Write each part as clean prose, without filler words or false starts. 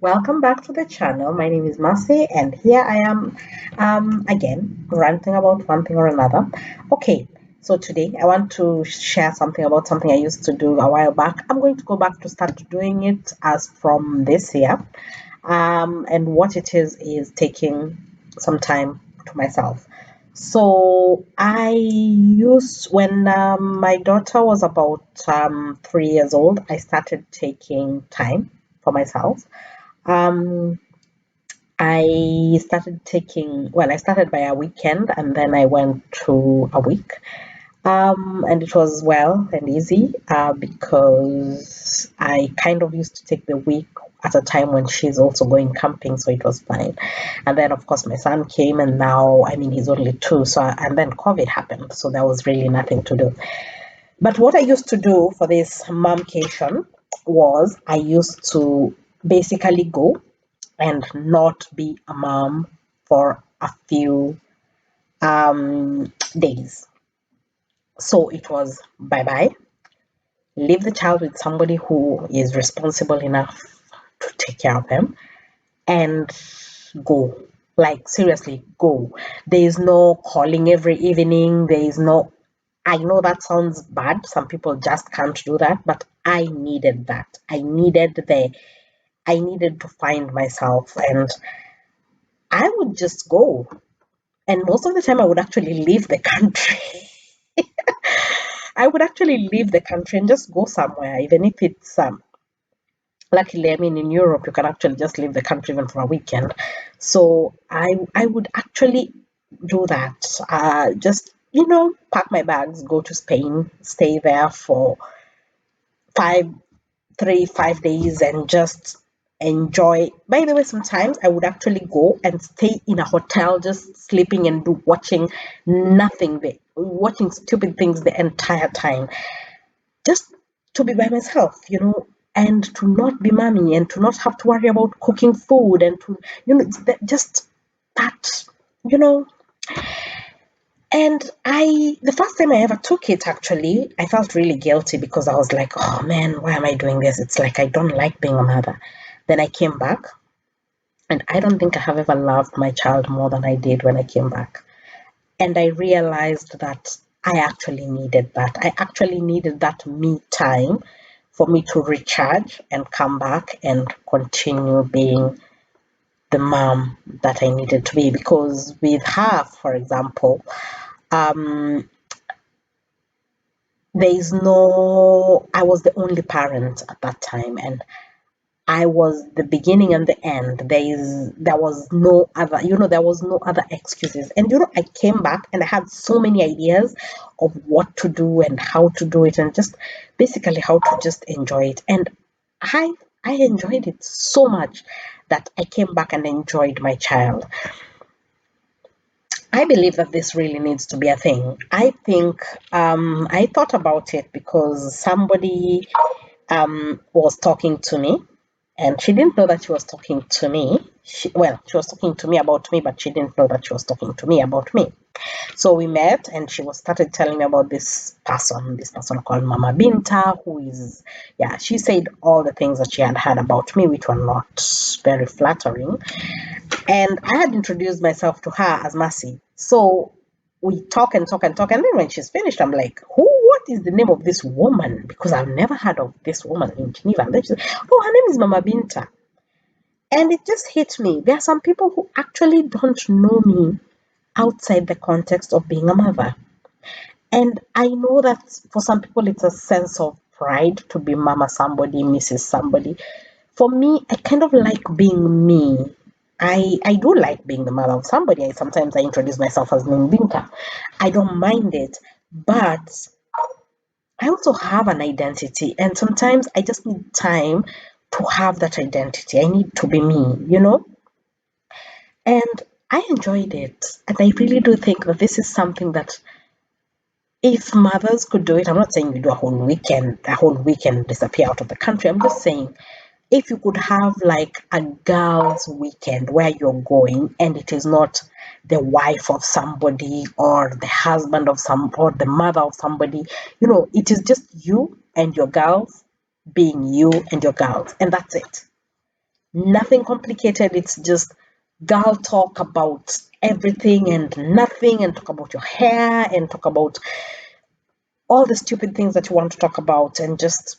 Welcome back to the channel. My name is Masi, and here I am again ranting about one thing or another. Okay, so today I want to share something about something I used to do a while back. I'm going to go back to start doing it as from this year. And what it is taking some time to myself. So I used when my daughter was about 3 years old, I started taking time for myself. Um, I started taking, well, I started by a weekend and then I went to a week. And it was well and easy because I kind of used to take the week at a time when she's also going camping, so it was fine. And then, of course, my son came, and now, I mean, he's only two, so and then COVID happened, so there was really nothing to do. But what I used to do for this mumcation was I used to basically go and not be a mom for a few days. So it was bye bye, leave the child with somebody who is responsible enough to take care of them, and go. Like, seriously, go. There is no calling every evening. There is no, I know that sounds bad. Some people just can't do that, but I needed that. I needed to find myself, and I would just go. And most of the time, I would actually leave the country. I would actually leave the country and just go somewhere, even if it's luckily, I mean, in Europe, you can actually just leave the country even for a weekend. So I would actually do that. Just pack my bags, go to Spain, stay there for five, 3, 5 days, and just enjoy. By the way, sometimes I would actually go and stay in a hotel, just sleeping and watching nothing, watching stupid things the entire time, just to be by myself, and to not be mommy and to not have to worry about cooking food and to, just that, you know. And the first time I ever took it, actually, I felt really guilty because I was like, oh man, why am I doing this? It's like I don't like being a mother. Then I came back, and I don't think I have ever loved my child more than I did when I came back. And I realized that I actually needed that. I actually needed that me time for me to recharge and come back and continue being the mom that I needed to be. Because with her, for example, um, I was the only parent at that time, and I was the beginning and the end. There was no other, there was no other excuses. And I came back and I had so many ideas of what to do and how to do it, and just basically how to just enjoy it. And I I enjoyed it so much that I came back and enjoyed my child. I believe that this really needs to be a thing. I think I thought about it because somebody was talking to me, and she didn't know that she was talking to me. She was talking to me about me, but she didn't know that she was talking to me about me. So we met, and she was started telling me about this person called Mama Binta, who is, yeah, she said all the things that she had heard about me, which were not very flattering. And I had introduced myself to her as Mercy. So we talk and talk and talk. And then when she's finished, I'm like, what is the name of this woman? Because I've never heard of this woman in Geneva. And then she said, oh, her name is Mama Binta. And it just hit me. There are some people who actually don't know me outside the context of being a mother. And I know that for some people, it's a sense of pride to be Mama somebody, Mrs. somebody. For me, I kind of like being me. I do like being the mother of somebody. Sometimes I introduce myself as Nimbinka. I don't mind it, but I also have an identity, and sometimes I just need time to have that identity. I need to be me. And I enjoyed it, and I really do think that this is something that if mothers could do it, I'm not saying you do a whole weekend disappear out of the country. I'm just saying if you could have like a girls' weekend where you're going and it is not the wife of somebody or the husband of some or the mother of somebody, it is just you and your girls being you and your girls, and that's it. Nothing complicated. It's just girl talk about everything and nothing, and talk about your hair and talk about all the stupid things that you want to talk about, and just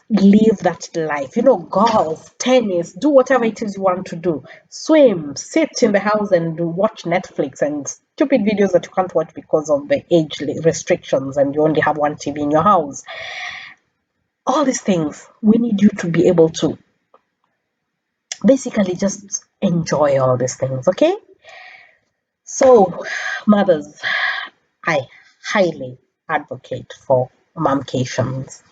live that life. Golf, tennis, do whatever it is you want to do. Swim, sit in the house and watch Netflix and stupid videos that you can't watch because of the age restrictions and you only have one TV in your house. All these things, we need you to be able to basically just enjoy all these things, okay? So, mothers, I highly advocate for mumcations.